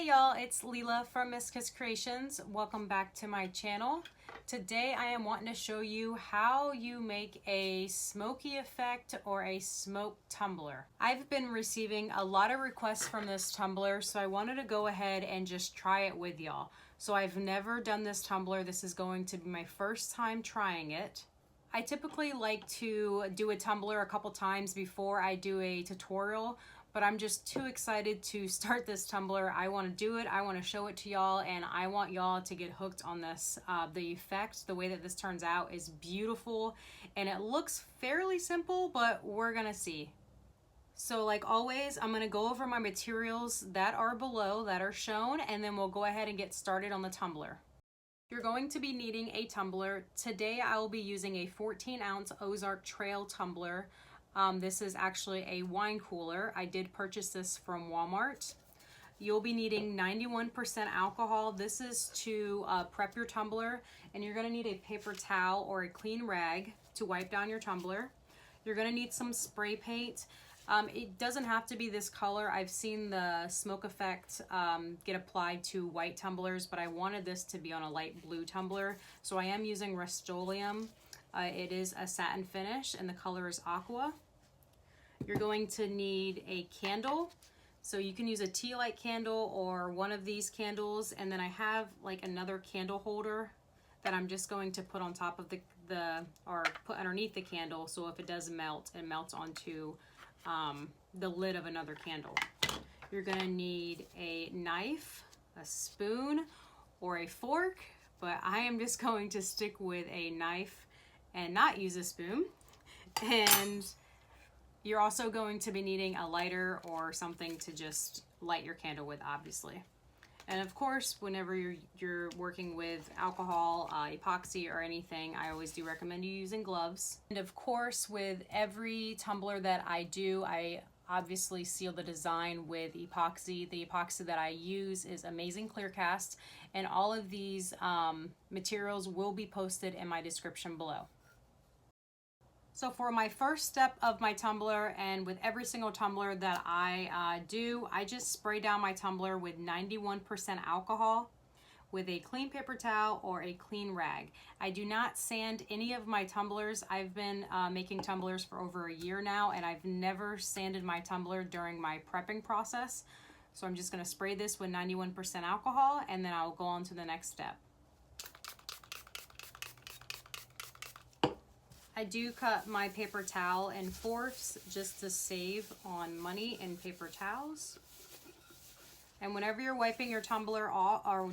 Hey y'all, it's Leela from Miss Kiss Creations. Welcome back to my channel. Today I am wanting to show you how you make a smoky effect or a smoke tumbler. I've been receiving a lot of requests from this tumbler, so I wanted to go ahead and just try it with y'all. So I've never done this tumbler. This is going to be my first time trying it. I typically like to do a tumbler a couple times before I do a tutorial, but I'm just too excited to start this tumbler. I want to do it, I want to show it to y'all, and I want y'all to get hooked on this. The effect, the way that this turns out is beautiful, and it looks fairly simple, but we're gonna see. So like always, I'm gonna go over my materials that are below, that are shown, and then we'll go ahead and get started on the tumbler. You're going to be needing a tumbler. Today I will be using a 14-ounce Ozark Trail tumbler. This is actually a wine cooler. I did purchase this from Walmart. You'll be needing 91% alcohol. This is to prep your tumbler, and you're gonna need a paper towel or a clean rag to wipe down your tumbler. You're gonna need some spray paint. It doesn't have to be this color. I've seen the smoke effect get applied to white tumblers, but I wanted this to be on a light blue tumbler, so I am using Rust-o-leum. It is a satin finish and the color is Aqua. You're going to need a candle. So you can use a tea light candle or one of these candles. And then I have like another candle holder that I'm just going to put on top of or put underneath the candle. So if it does melt, it melts onto the lid of another candle. You're gonna need a knife, a spoon, or a fork, but I am just going to stick with a knife and not use a spoon. And you're also going to be needing a lighter or something to just light your candle with, obviously. And of course, whenever you're working with alcohol, epoxy, or anything, I always do recommend you using gloves. And of course, with every tumbler that I do, I obviously seal the design with epoxy. The epoxy that I use is Amazing Clear Cast, and all of these materials will be posted in my description below. So for my first step of my tumbler, and with every single tumbler that I do, I just spray down my tumbler with 91% alcohol with a clean paper towel or a clean rag. I do not sand any of my tumblers. I've been making tumblers for over a year now, and I've never sanded my tumbler during my prepping process. So I'm just gonna spray this with 91% alcohol, and then I'll go on to the next step. I do cut my paper towel in fourths just to save on money in paper towels. And whenever you're wiping your tumbler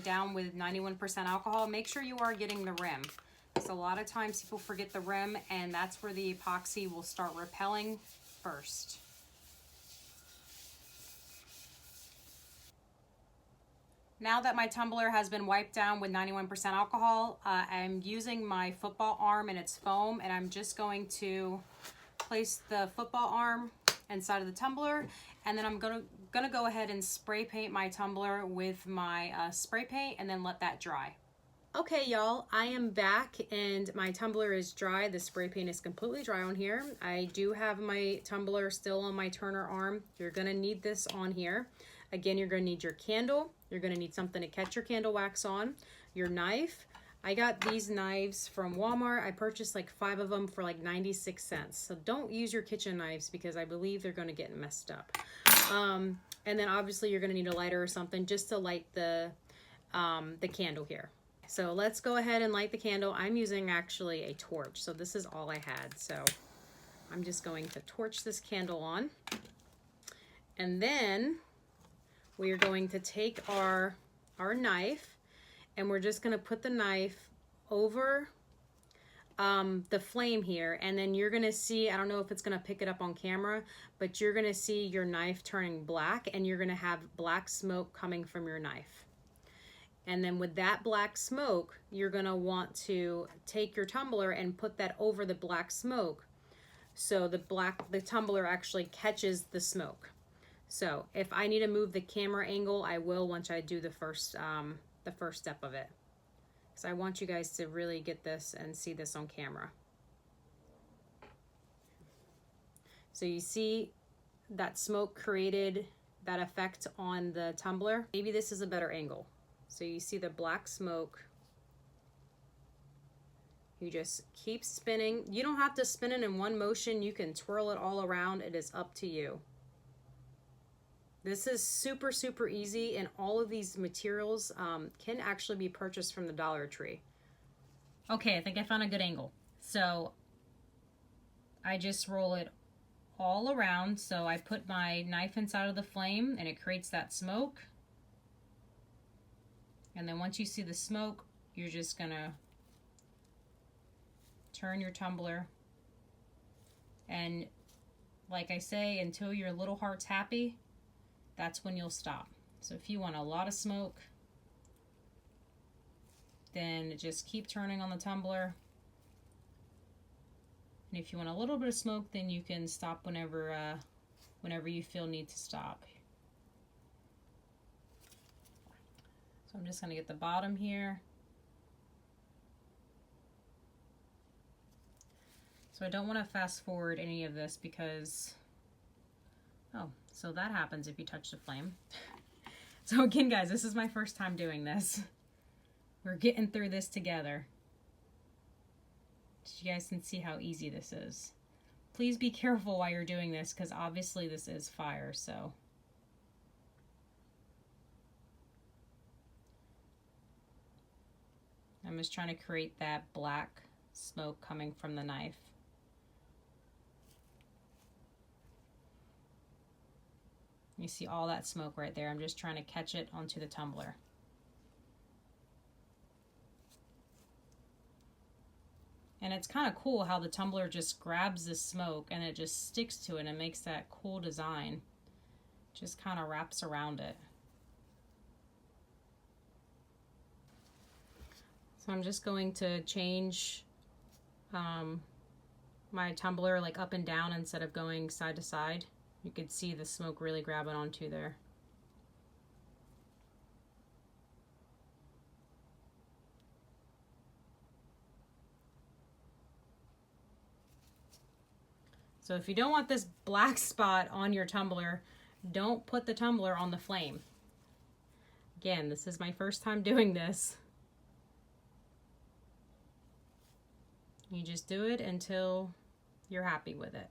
down with 91% alcohol, make sure you are getting the rim. Because a lot of times people forget the rim, and that's where the epoxy will start repelling first. Now that my tumbler has been wiped down with 91% alcohol, I'm using my football arm and its foam, and I'm just going to place the football arm inside of the tumbler, and then I'm gonna go ahead and spray paint my tumbler with my spray paint, and then let that dry. Okay, y'all, I am back, and my tumbler is dry. The spray paint is completely dry on here. I do have my tumbler still on my turner arm. You're gonna need this on here. Again, you're gonna need your candle. You're gonna need something to catch your candle wax on. Your knife. I got these knives from Walmart. I purchased like 5 of them for like 96 cents. So don't use your kitchen knives because I believe they're gonna get messed up. And then obviously you're gonna need a lighter or something just to light the candle here. So let's go ahead and light the candle. I'm using actually a torch. So this is all I had. So I'm just going to torch this candle on. And then we are going to take our knife, and we're just gonna put the knife over the flame here, and then you're gonna see, I don't know if it's gonna pick it up on camera, but you're gonna see your knife turning black, and you're gonna have black smoke coming from your knife. And then with that black smoke, you're gonna want to take your tumbler and put that over the black smoke, so the tumbler actually catches the smoke. So if I need to move the camera angle, I will once I do the first step of it. So I want you guys to really get this and see this on camera. So you see that smoke created that effect on the tumbler. Maybe this is a better angle. So you see the black smoke. You just keep spinning. You don't have to spin it in one motion. You can twirl it all around. It is up to you. This is super, super easy, and all of these materials can actually be purchased from the Dollar Tree. Okay, I think I found a good angle. So I just roll it all around. So I put my knife inside of the flame and it creates that smoke. And then once you see the smoke, you're just gonna turn your tumbler. And like I say, until your little heart's happy, that's when you'll stop. So if you want a lot of smoke, then just keep turning on the tumbler. And if you want a little bit of smoke, then you can stop whenever you feel need to stop. So I'm just going to get the bottom here. So I don't want to fast forward any of this because, oh, so that happens if you touch the flame. So again, guys, this is my first time doing this. We're getting through this together. So you guys can see how easy this is. Please be careful while you're doing this because obviously this is fire, so. I'm just trying to create that black smoke coming from the knife. You see all that smoke right there. I'm just trying to catch it onto the tumbler. And it's kind of cool how the tumbler just grabs the smoke and it just sticks to it and makes that cool design. Just kind of wraps around it. So I'm just going to change my tumbler like up and down instead of going side to side. You could see the smoke really grabbing onto there. So if you don't want this black spot on your tumbler, don't put the tumbler on the flame. Again, this is my first time doing this. You just do it until you're happy with it.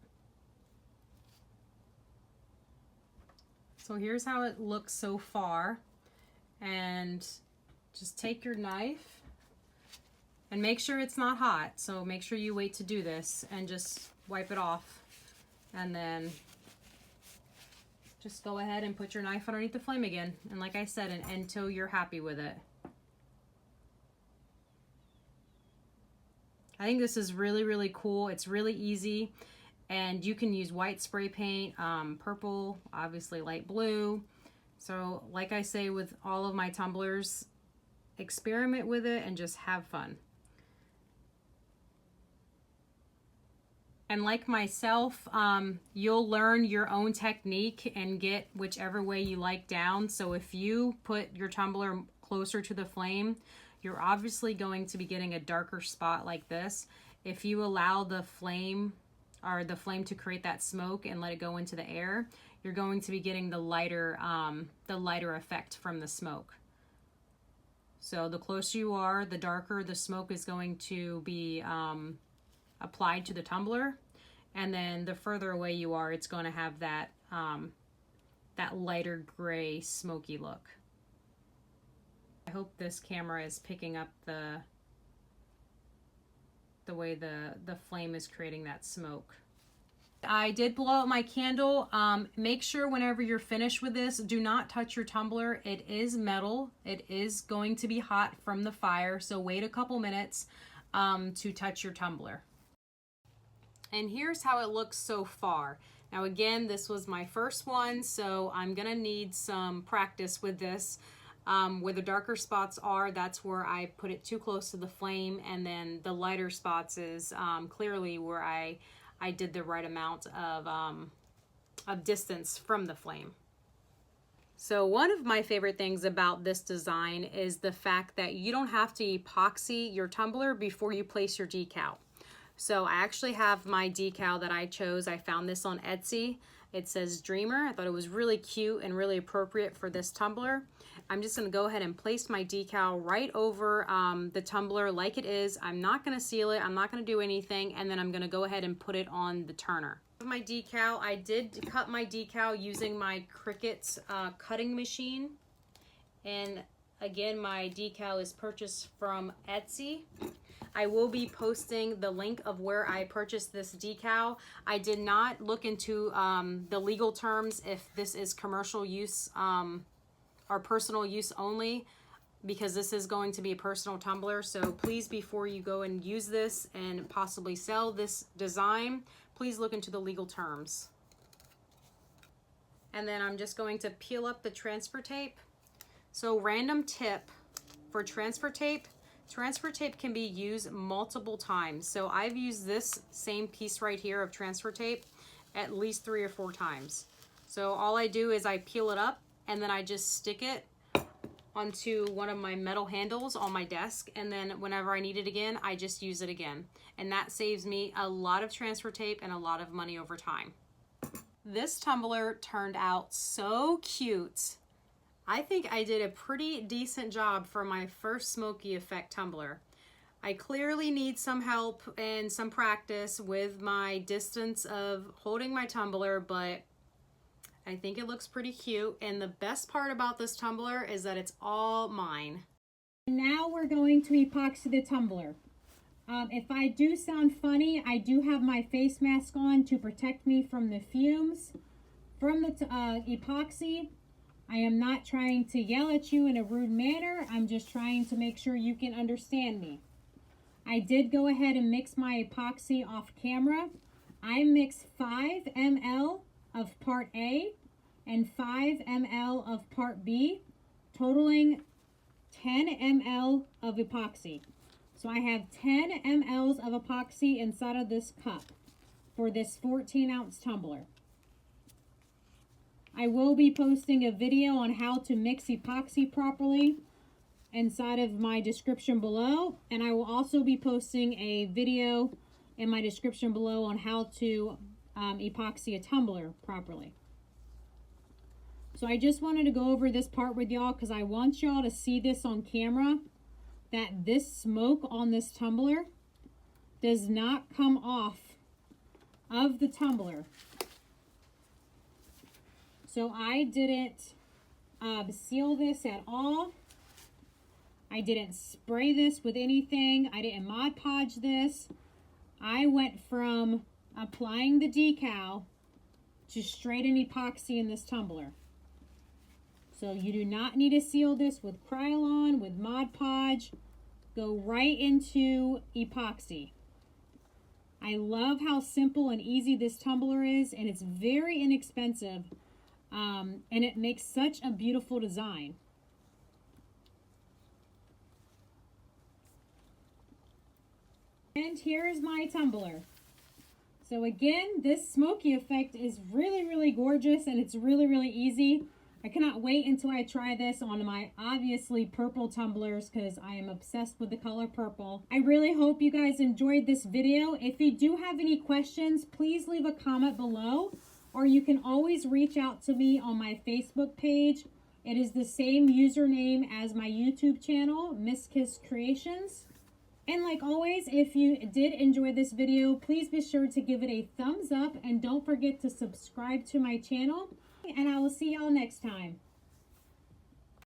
So here's how it looks so far. And just take your knife and make sure it's not hot. So make sure you wait to do this and just wipe it off. And then just go ahead and put your knife underneath the flame again. And like I said, until you're happy with it. I think this is really, really cool. It's really easy. And you can use white spray paint, purple, obviously light blue. So like I say with all of my tumblers, experiment with it and just have fun. And like myself, you'll learn your own technique and get whichever way you like down. So if you put your tumbler closer to the flame, you're obviously going to be getting a darker spot like this. If you allow the flame to create that smoke and let it go into the air, you're going to be getting the lighter effect from the smoke. So the closer you are, the darker the smoke is going to be applied to the tumbler, and then the further away you are, it's going to have that that lighter gray smoky look. I hope this camera is picking up the way the flame is creating that smoke. I did blow out my candle. Make sure whenever you're finished with this, do not touch your tumbler. It is metal. It is going to be hot from the fire, so wait a couple minutes to touch your tumbler. And here's how it looks so far. Now again, this was my first one, so I'm gonna need some practice with this. Where the darker spots are, that's where I put it too close to the flame, and then the lighter spots is clearly where I did the right amount of distance from the flame. So one of my favorite things about this design is the fact that you don't have to epoxy your tumbler before you place your decal. So I actually have my decal that I chose. I found this on Etsy. It says Dreamer. I thought it was really cute and really appropriate for this tumbler. I'm just going to go ahead and place my decal right over the tumbler like it is. I'm not going to seal it. I'm not going to do anything. And then I'm going to go ahead and put it on the turner. My decal, I did cut my decal using my Cricut cutting machine. And again, my decal is purchased from Etsy. I will be posting the link of where I purchased this decal. I did not look into the legal terms if this is commercial use or personal use only, because this is going to be a personal tumbler. So please, before you go and use this and possibly sell this design, please look into the legal terms. And then I'm just going to peel up the transfer tape. So random tip for transfer tape can be used multiple times. So I've used this same piece right here of transfer tape at least 3 or 4 times. So all I do is I peel it up and then I just stick it onto one of my metal handles on my desk, and then whenever I need it again, I just use it again. And that saves me a lot of transfer tape and a lot of money over time. This tumbler turned out so cute. I think I did a pretty decent job for my first smoky effect tumbler. I clearly need some help and some practice with my distance of holding my tumbler, but I think it looks pretty cute. And the best part about this tumbler is that it's all mine. Now we're going to epoxy the tumbler. If I do sound funny, I do have my face mask on to protect me from the fumes from the epoxy. I am not trying to yell at you in a rude manner. I'm just trying to make sure you can understand me. I did go ahead and mix my epoxy off camera. I mixed 5 ml of part A and 5 ml of part B, totaling 10 ml of epoxy. So I have 10 mLs of epoxy inside of this cup for this 14-ounce tumbler. I will be posting a video on how to mix epoxy properly inside of my description below, and I will also be posting a video in my description below on how to epoxy a tumbler properly. So I just wanted to go over this part with y'all because I want y'all to see this on camera, that this smoke on this tumbler does not come off of the tumbler. So I didn't seal this at all. I didn't spray this with anything. I didn't Mod Podge this. I went from applying the decal to straight in epoxy in this tumbler. So you do not need to seal this with Krylon, with Mod Podge. Go right into epoxy. I love how simple and easy this tumbler is, and it's very inexpensive, and it makes such a beautiful design. And here's my tumbler. So again, this smoky effect is really, really gorgeous, and it's really, really easy. I cannot wait until I try this on my obviously purple tumblers because I am obsessed with the color purple. I really hope you guys enjoyed this video. If you do have any questions, please leave a comment below, or you can always reach out to me on my Facebook page. It is the same username as my YouTube channel, Miss Kiss Creations. And like always, if you did enjoy this video, please be sure to give it a thumbs up and don't forget to subscribe to my channel. And I will see y'all next time.